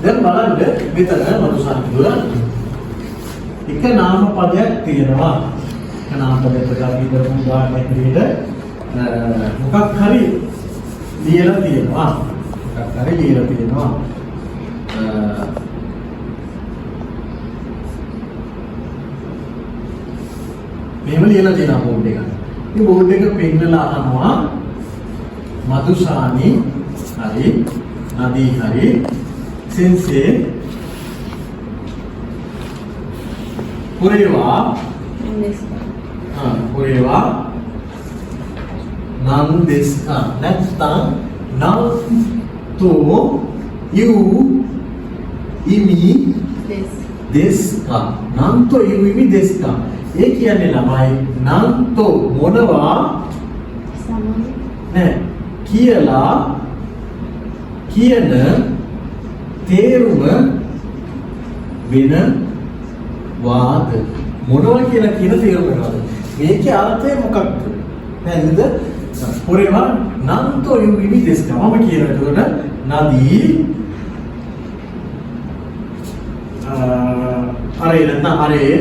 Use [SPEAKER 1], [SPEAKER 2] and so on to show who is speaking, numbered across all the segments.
[SPEAKER 1] දැන් බලන්න මෙතන මනුසාරතුල එක නාම පදයක් තියෙනවා. එක නාම පදයක් අපි කරමු උදාහරණයක් විදිහට මොකක් හරි ලියලා තියෙනවා. මෙහෙම ලියලා තියෙනවා බෝඩ් එක. මේ බෝඩ් එක පෙන්නලා අහනවා මදුසානි හරි නදී හරි සෙන්සේ පුරේවා නම් දෙස්කා නැත්නම් නම් තෝ යු ඉමි දෙස්කා නම් තෝ යු ඉමි දෙස්කා ඒ කියන්නේ ළමයි නම් තෝ මොනවා නෑ කියලා කියන තේරුම වෙන වාද මොනවා කියලා කියන තේරුම වෙනවද මේකේ අර්ථය මොකක්ද නේද පොරේවා නන්තෝ යු ඉමි දෙස්කා මම කියනකොට නදී අරේ නැත්නම්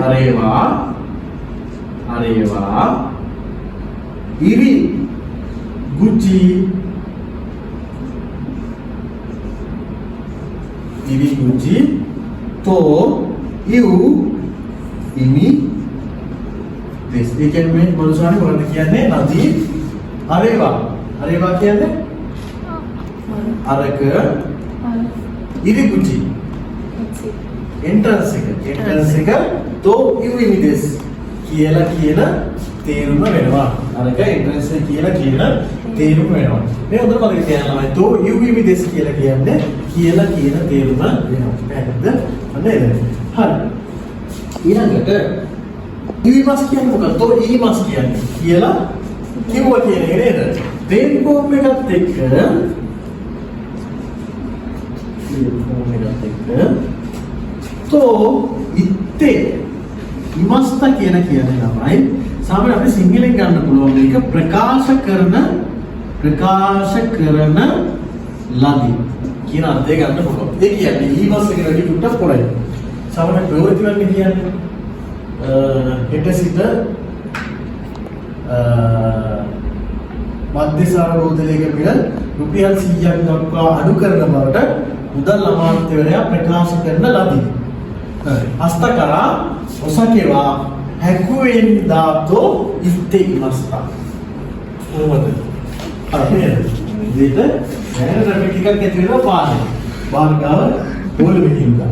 [SPEAKER 1] අරේවා ඉරි ගුචි तो यू इमी दिस ये क्या में मनुष्याने बोलते क्या ने नदी अरेवा क्या ने अरक इरी कुची एंट्रेंस का तो यू इमी दिस कियला තේරුම වෙනවා අරක එන්ට්‍රන්ස් එක කියලා තේරුම වෙනවා මේ හොඳට මතක තියාගන්න ඕනේ તો යු ඉමි දෙස් කියලා කියන්නේ කියලා කියන තේරුම වෙනවා පැහැදිලිද නේද හරි ඊළඟට යු මස් කියන්නේ මොකක්ද તો ඊ මස් කියන්නේ කියලා කිව්වා කියන එක නේද වෙන් ෆෝම් එකත් එක්ක તો ඉත්තේ ඉමස්ත කියන්නේ ළමයි सामने अपने सिंगलिंग करना පුළුවන් මේක ප්‍රකාශ කරන ලදී කියන අර්ථය ගන්න පුළුවන්. ඒ කියන්නේ ඊමස් එක වැඩි ටුට්ටක් පොළයි. සාමාන්‍ය ප්‍රවෘත්ති වලින් කියන්නේ හෙට සිට මධ්‍යසාර බෝධලයක මිල රුපියල් 100ක් දක්වා අඩු කරන බවට මුදල් අමාත්‍යවරයා ප්‍රකාශ කරන ලදී. හස්තකරා ඔසකේවා හැකුවෙන් දාතෝ ඉත්තේ ඉමස්තා කොහොමද අනේ දෙත නෑ රැපි ටිකක් ඇති වෙනවා පානේ බාර්ගාව පොළ වෙනින්දා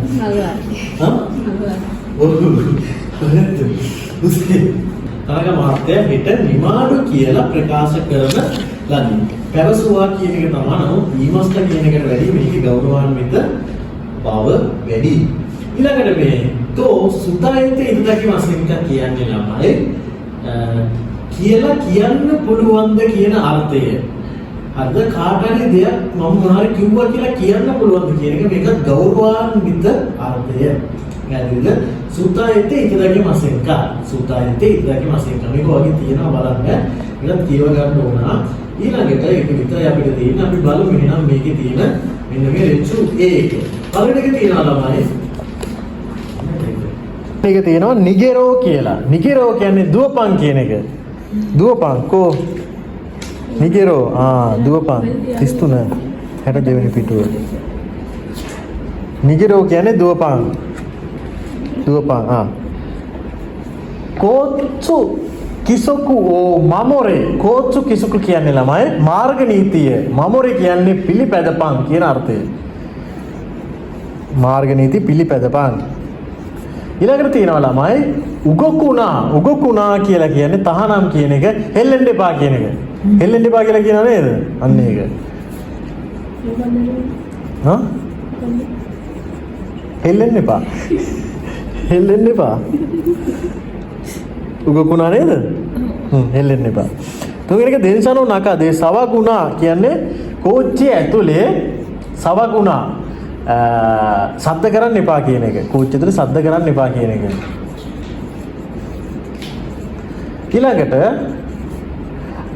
[SPEAKER 1] තරග මාත්‍ය හෙට නිමාඩු කියලා ප්‍රකාශ කරන ලදී පැවසුවා කියන එක තමයි නමුත් ඊමස්ත කියන එකට වැඩි මේකේ ගෞරවාන්විත බව වැඩි ඊළඟට මේ तो සුතයිත ඉඳකි මාසික කියන්නේ ළමයි කියලා කියන්න පුළුවන්ද කියන අර්ථය. හරිද කාට හරි දෙයක් මම මොනවාරි කිව්වා කියලා කියන්න පුළුවන්ද කියන එක මේක ගෞරවාන්විත අර්ථය. පැහැදිලිද? සුතයිත ඉඳකි මාසික. සුතයිත ඉඳකි මාසික. මේක වගේ තියෙනවා බලන්න. ඒකත් කියව ගන්න ඕන. ඊළඟට ඒක විතරයි අපිට තියෙන්නේ. අපි බලමු එහෙනම් මේකේ තියෙන මෙන්න මේ රෙචු A එක. පළවෙනි එක තියෙනවා ළමයි මේක තියෙනවා නිගෙරෝ කියලා. නිගෙරෝ කියන්නේ දුවපන් කියන එක. දුවපන් කෝ නිගෙරෝ දුවපන් 33 62 වෙනි පිටුව. නිගෙරෝ කියන්නේ දුවපන්. කෝච්චු කිසොකු මමොරේ කෝච්චු කිසොකු කියන්නේ ළමයි මාර්ග නීතිය. මමොරේ කියන්නේ පිළිපැදපන් කියන අර්ථය. මාර්ග නීති පිළිපැදපන්. ඊළඟට තියෙනවා ළමයි උගකුණා කියලා කියන්නේ තහනම් කියන එක හෙල්ලෙන්න එපා කියන එක. හෙල්ලෙන්න එපා කියලා කියනවා නේද? අන්න ඒක. හෙල්ලෙන්න එපා. හෙල්ලෙන්න එපා. උගකුණා නේද? හෙල්ලෙන්න එපා. තුන්වෙනි එක දෙන්සනෝ නකා දේ සවකුණා කියන්නේ කෝච්චිය ඇතුලේ සවකුණා සද්ද කරන්න එපා කියන එක. කෝච්චිය ඇතුලේ සද්ද කරන්න එපා කියන එක. ඊළඟට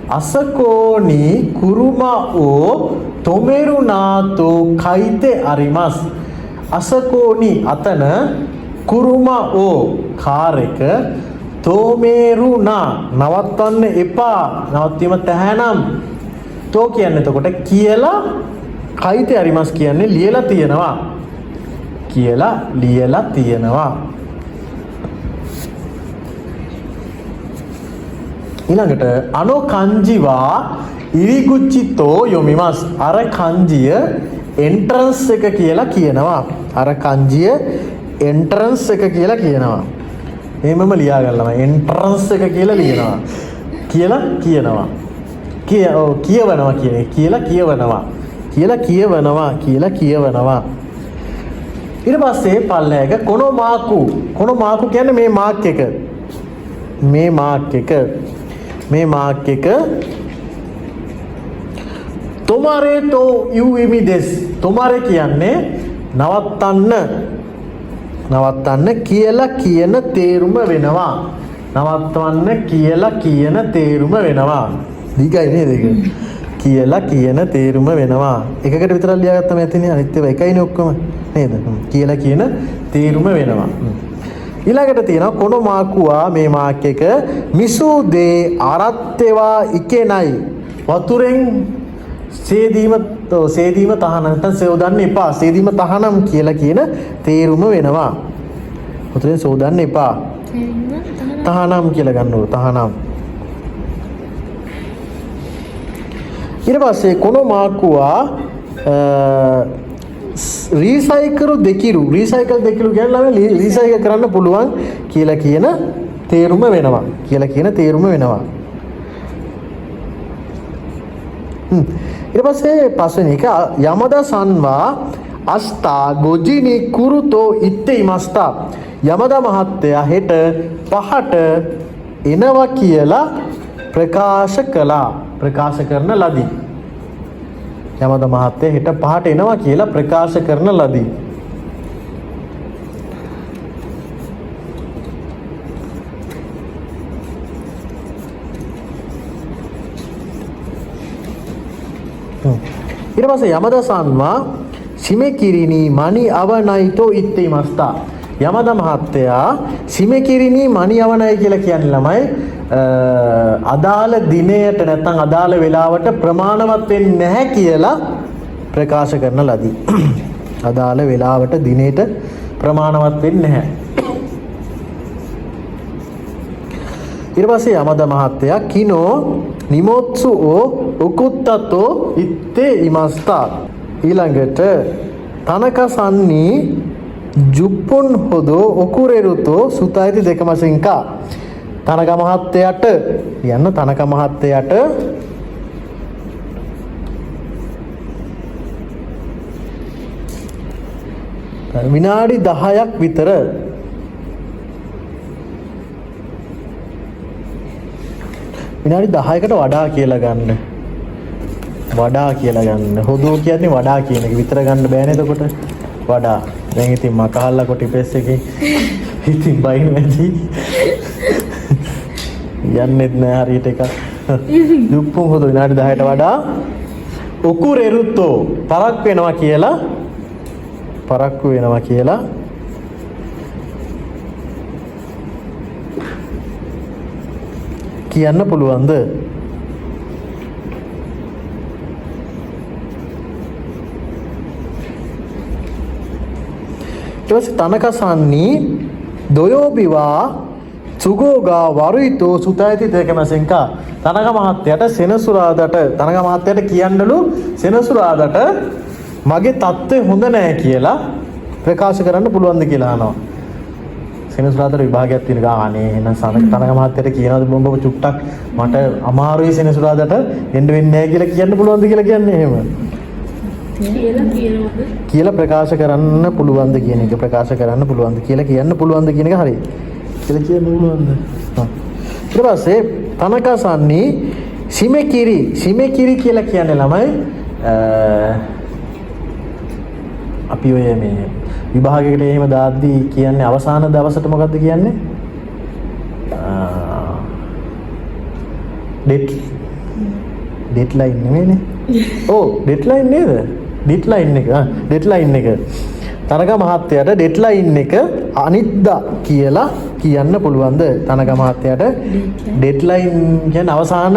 [SPEAKER 1] අසකෝනි කුරුමා ඕ තොමෙරුනාතෝ කයිතේ අරිමස්. අසකෝනි අතන කුරුමා ඕ කාර් එක තෝමේරුණා නවත්වන්න එපා නවත්වීම තැහැනම් තෝ කියන්නේ එතකොට කියලා කයිතේ අරිමස් කියන්නේ ලියලා තියෙනවා කියලා ලියලා තියෙනවා ඊළඟට අනෝ කංජිවා ඉරිගුච්චිතෝ යොමිමස් අර කංජිය එන්ට්‍රන්ස් එක කියලා කියනවා අර කංජිය එන්ට්‍රන්ස් එක කියලා කියනවා එහෙමම ලියා ගන්නවා එන්ට්‍රන්ස් එක කියලා ලියනවා කියලා කියනවා කියවනවා කියන්නේ කියලා කියවනවා කියලා කියවනවා ඊට පස්සේ පල්ලෑක කොනෝ මාකු කියන්නේ මේ මාක් එක තොමාරේ තෝ යුවිමි දෙස් තොමාරේ කියන්නේ නවත්තන්න කියලා කියන තේරුම වෙනවා නවත්වන්න කියලා කියන තේරුම වෙනවා දීගයි නේද ඒක කියලා කියන තේරුම වෙනවා එකකට විතරක් ලියාගත්තම ඇතිනේ අනිත් ඒවා එකයිනේ ඔක්කොම නේද කියලා කියන තේරුම වෙනවා ඊළඟට තියෙනවා කොනෝ මාකුවා මේ මාක් එක මිසු දේ අරත්තේවා ඉකේනයි වතුරෙන් සේදීම තහනම් නැත්නම් සෝදන්න එපා සේදීම තහනම් කියලා කියන තේරුම වෙනවා වතුරෙන් සෝදන්න එපා තහනම් කියලා ගන්න ඕන තහනම් ඊට පස්සේ කොනෝ මාකුවා රීසයිකල් දෙකිරු කියන්නේ රීසයිකල් කරන්න පුළුවන් කියලා කියන තේරුම වෙනවා ඊට පස්සේ පස්වෙනි එක යමදා සන්වා අස්තා ගොජිනි කුරුතෝ ඉත්තේ මස්තා යමදා මහත්තයා හෙට පහට එනවා කියලා ප්‍රකාශ කරන ලදී යමදා මහත්තයා හෙට පහට එනවා කියලා ප්‍රකාශ කරන ලදී ඊට පස්සේ යමදා සන්වා සිමෙකිරිනි මණි අවනයිතෝ ඉත්තේ මස්තා යමදා මහත්තයා සිමෙකිරිනි මණි අවනයි කියලා කියන්නේ ළමයි අදාළ දිනයට නැත්නම් අදාළ වේලාවට ප්‍රමාණවත් වෙන්නේ නැහැ කියලා ප්‍රකාශ කරන ලදී. අදාළ වේලාවට දිනේට ප්‍රමාණවත් වෙන්නේ නැහැ. ඊට පස්සේ යමදා මහත්තයා කිනෝ නිමොත්සු ඕ උකුත්තතෝ ඉත්තේ ඉමස්තා ඊළඟට තනකසන්නි ජුප්පොන් හොදෝ ඔකුරෙරුතෝ සුතයිති දෙකමසින්කා තනක මහත්තයාට විනාඩි 10ක් විතර විනාඩි 10කට වඩා කියලා ගන්න. හොදෝ කියන්නේ වඩා කියන එක විතර ගන්න බෑනේ එතකොට. වඩා. දැන් ඉතින් මකහල්ලා කොටිපෙස් එකේ ඉතින් බයින් නැති. යන්නෙත් නෑ හරියට එක. දුප්පුම් හොදෝ විනාඩි 10ට වඩා උකුරෙරුතෝ පරක්කු වෙනවා කියලා කියන්න පුළුවන්ද? ඊට තනකසන්නි දොයෝබිවා සුගෝගා වරුයිතෝ සුතයිති දෙකමසෙන්කා තනක මහත්තයාට සෙනසුරාදාට කියන්නලු සෙනසුරාදාට මගේ තත්ත්වය හොඳ නෑ කියලා ප්‍රකාශ කරන්න පුළුවන්ද කියලා අහනවා. සෙනසුරාදාට විභාගයක් තියෙන ගානේ එහෙනම් තනක මහත්තයාට කියනවාද බොම්බ චුට්ටක් මට අමාරුයි සෙනසුරාදාට එන්න වෙන්නේ නෑ කියලා කියන්න පුළුවන්ද කියලා කියන්නේ එහෙම. කියලා ප්‍රකාශ කරන්න පුළුවන්ද කියන එක කියලා කියන්න පුළුවන්ද කියන එක හරි. කියලා කියන්න පුළුවන්ද? ඊට පස්සේ තනකසන්නි සිමෙකිරි කියලා කියන්නේ ළමයි අපි ඔය මේ විභාගයකට එහෙම දාද්දී කියන්නේ අවසාන දවසට මොකද්ද කියන්නේ? ඩෙඩ්ලයින් නෙමෙයිනේ. ඔව් ඩෙඩ්ලයින් නේද? ඩෙඩ්ලයින් එක. තනක මහත්තයාට ඩෙඩ්ලයින් එක අනිද්දා කියලා කියන්න පුළුවන්ද? තනක මහත්තයාට ඩෙඩ්ලයින් කියන්නේ අවසාන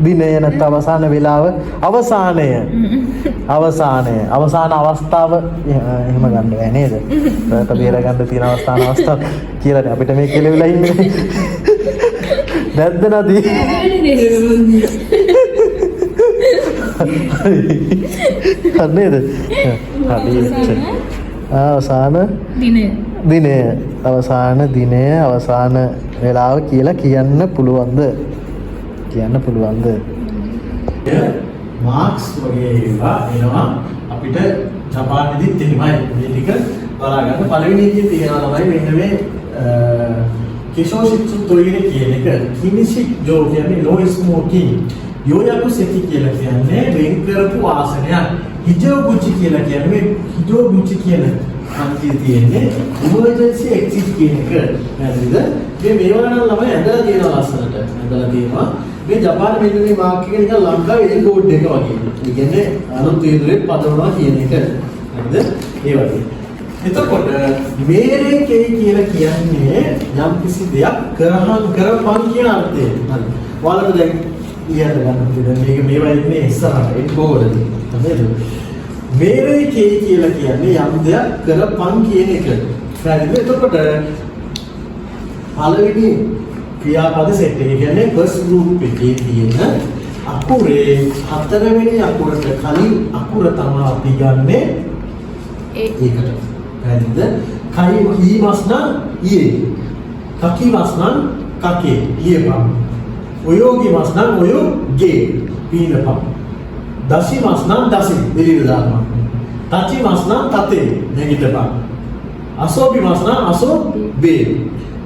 [SPEAKER 1] දිනය නැත්නම් අවසාන වේලාව, අවසානය අවසාන අවස්ථාව එහෙම ගන්න බෑ නේද? රට බේර ගන්න තියෙන අවස්ථාව කියලානේ අපිට මේ කෙලවිලා ඉන්නේ. නැද්ද නදී? නේද? හරි. අවසාන දිනය අවසාන වේලාව කියලා කියන්න පුළුවන්ද? මාක්ස් වගේ ඒවා එනවා අපිට ජපානයේදීත් එහෙමයි. මේ ටික බලා ගන්න. පළවෙනි එකේ තියෙනවා තමයි මෙන්න මේ කෙෂෝෂිත්සු තොයිරේ කියන එක. කිමිෂි ජෝ කියන්නේ no smoking. යෝයාකු සෙකි කියලා කියන්නේ වෙන් කරපු ආසනයක්. හිජෝගුචි කියලා කියන්නේ හිජෝගුචි කියන අන්තිය තියෙන්නේ ඉමර්ජන්සි එක්සිට් කියන එක. හරිද? මේවා නම් ළමයි ඇඳලා තියෙනවා ලස්සනට. ඇඳලා තියෙනවා. මේ ජපාන මෙන්න මේ මාක් එක නිකන් ලංකාවේ එල් කෝඩ් එක වගේ. ඒ කියන්නේ අලුත් වේදුරේ පදවනවා කියන එක. හරිද? ඒ වගේ. එතකොට මේරේ කේ කියලා කියන්නේ යම් කිසි දෙයක් කරපන් කියන අර්ථය. හරි. ඔයාලට දැන් ලියන්න ගන්න පුළුවන්. මේක මේවා ඉන්නේ ඉස්සරහට එල් කෝඩ් එක. හරිද? මේරේ කේ කියලා කියන්නේ යම් දෙයක් කරපන් කියන එක. හරිද? එතකොට පළවෙනි ක්‍රියාපද සෙට් එක කියන්නේ ෆස්ට් ගෲප් එකේ තියෙන අකුරේ හතරවෙනි අකුරට කලින් අකුර තමයි අපි ගන්නෙ ඒකට. හරිද? කයි ඊමස්නම් ඊයේ. කකි මස්නම් කකේ ඊයපම්. ඔයෝගි මස්නම් ඔයෝගේ පීනපම්. දසි මස්නම් දසි දෙලිර දානවා. තචි මස්නම් තතේ නැගිටපම්. අසෝබි මස්නම් අසෝබේ.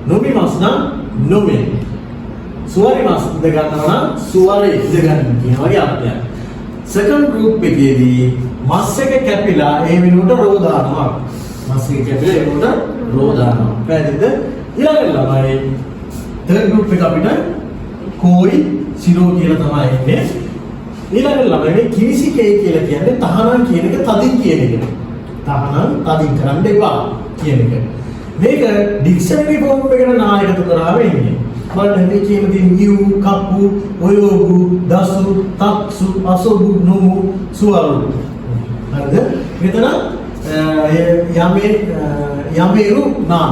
[SPEAKER 1] නොමි මස්නම් නොමේ. සුවරි මස් ඉඳ ගන්නවා නම් සුවරේ ඉඳ ගන්න කියන වගේ අර්ථයක්. සෙකන්ඩ් ගෲප් එකේදී මස් එක කැපිලා ඒ වෙනුවට රෝ දානවා. මස් එක කැපිලා ඒ වෙනුවට රෝ දානවා. පැහැදිලිද? ඊළඟ ළමයි තර්ඩ් ගෲප් එක අපිට කෝයි සිරෝ කියලා තමයි ඉන්නේ. ඊළඟ ළමයි මේ කිවිසි කේ කියලා කියන්නේ තහනම් කියන එක තදින් කියන එක. තහනම් තදින් කරන්න එපා කියන එක. මේක ඩික්ෂනරි ෆෝම් එකට නායකතු කරාම ඉන්නේ. බලන්න මේ කියන දේ නියු, කප්පු, ඔයෝගු, දසු, තක්සු, අසොබු, නොමු, සුවරු. හරිද? මෙතන යමේරු නා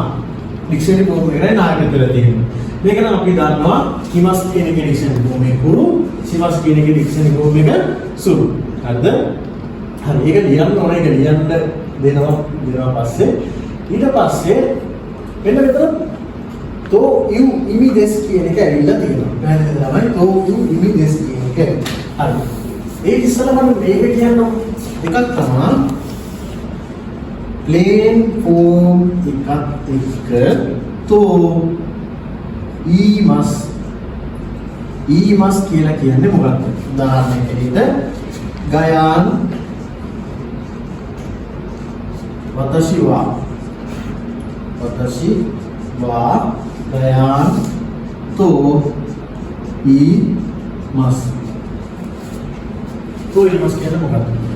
[SPEAKER 1] ඩික්ෂනරි ෆෝම් එකට නායකතු කරලා තියෙනවා. මේක නම් අපි දන්නවා කිමස් කියන එක ඩික්ෂනරි ෆෝම් එක කුරු, සිමස් කියන එක ඩික්ෂනරි ෆෝම් එක සුරු. හරිද? හරි. ඒක ලියන්න ඕනේ. ඒක ලියන්න දෙනවා පස්සේ ඊට පස්සේ එන්න මෙතන තෝ යු ඉමි දෙස් කියන එක ඇවිල්ලා තියෙනවා. පැහැදිලිද ළමයි? තෝ යු ඉමි දෙස් කියන එක. හරි. ඒ ඉස්සෙල්ලා මම මේක කියන්න එකක් තමයි ප්ලේන් ෆෝම් එකක් එක්ක තෝ ඊමස් කියලා කියන්නේ මොකක්ද? උදාහරණයක් විදිහට ගයාන් වතෂි වා ගයාන් තෝ ඊමස් කියන්නේ මොකක්ද?